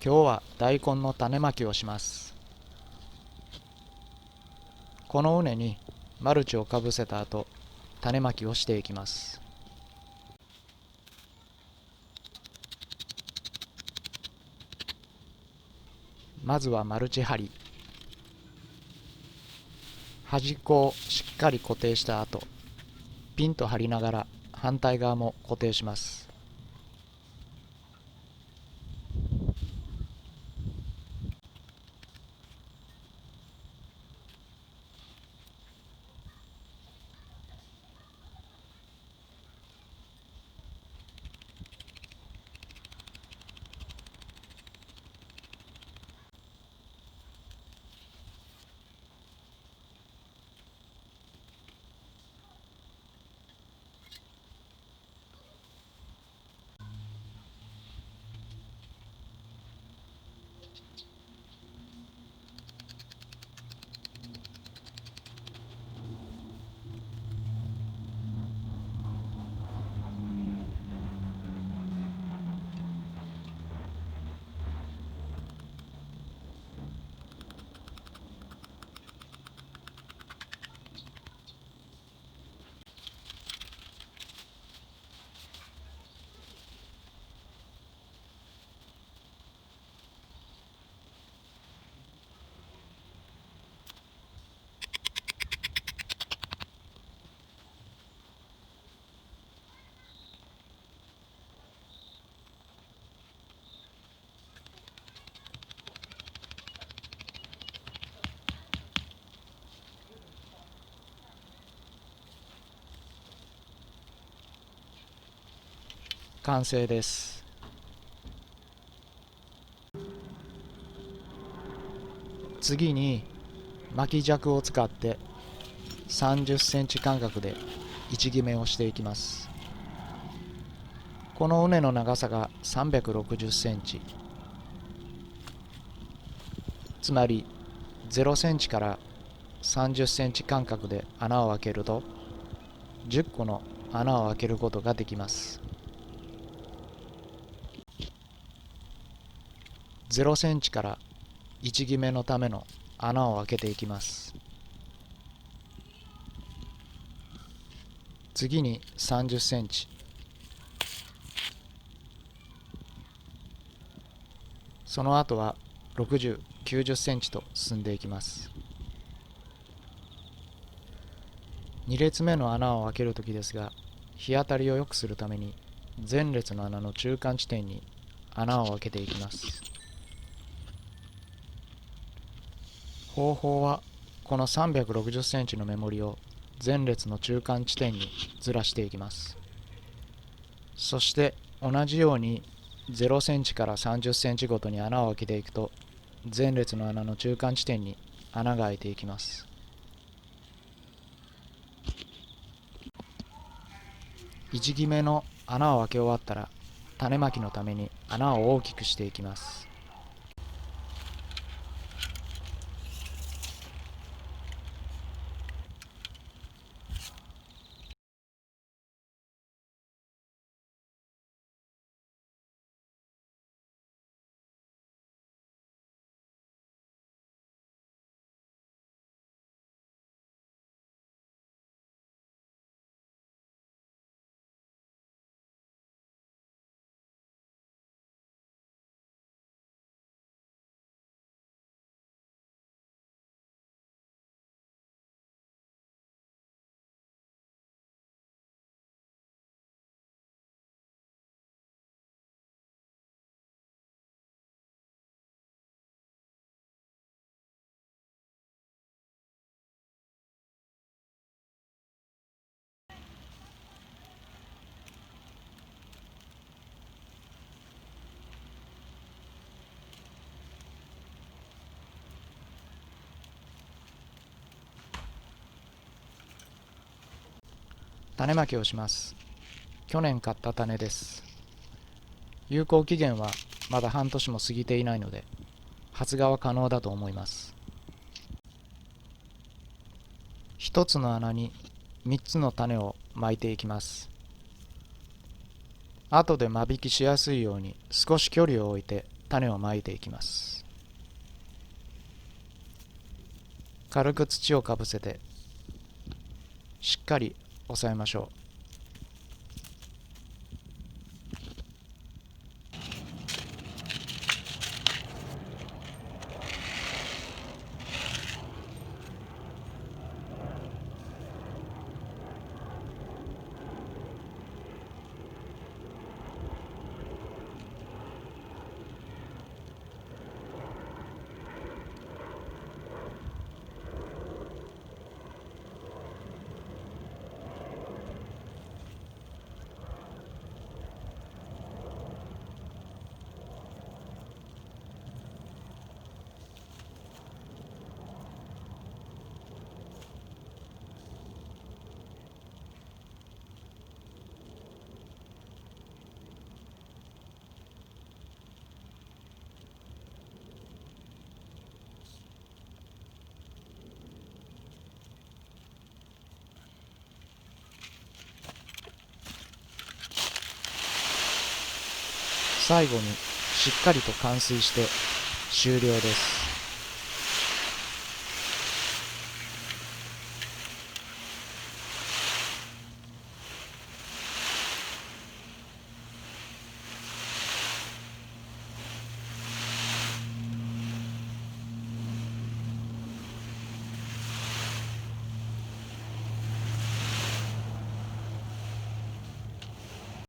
今日は大根の種まきをします。この畝にマルチをかぶせた後、種まきをしていきます。まずはマルチ張り。端っこをしっかり固定した後、ピンと張りながら反対側も固定します。完成です。次に巻き尺を使って30センチ間隔で位置決めをしていきます。この畝の長さが360センチ、つまり0センチから30センチ間隔で穴を開けると10個の穴を開けることができます。0センチから位置決めのための穴を開けていきます。次に30センチ、その後は60、90センチと進んでいきます。2列目の穴を開けるときですが、日当たりを良くするために前列の穴の中間地点に穴を開けていきます。方法はこの360センチの目盛りを前列の中間地点にずらしていきます。そして同じように0センチから30センチごとに穴を開けていくと前列の穴の中間地点に穴が開いていきます。位置決めの穴を開け終わったら種まきのために穴を大きくしていきます。種まきをします。去年買った種です。有効期限はまだ半年も過ぎていないので発芽は可能だと思います。一つの穴に3つの種をまいていきます。後で間引きしやすいように少し距離を置いて種をまいていきます。軽く土をかぶせてしっかり押さえましょう。最後にしっかりと冠水して終了です。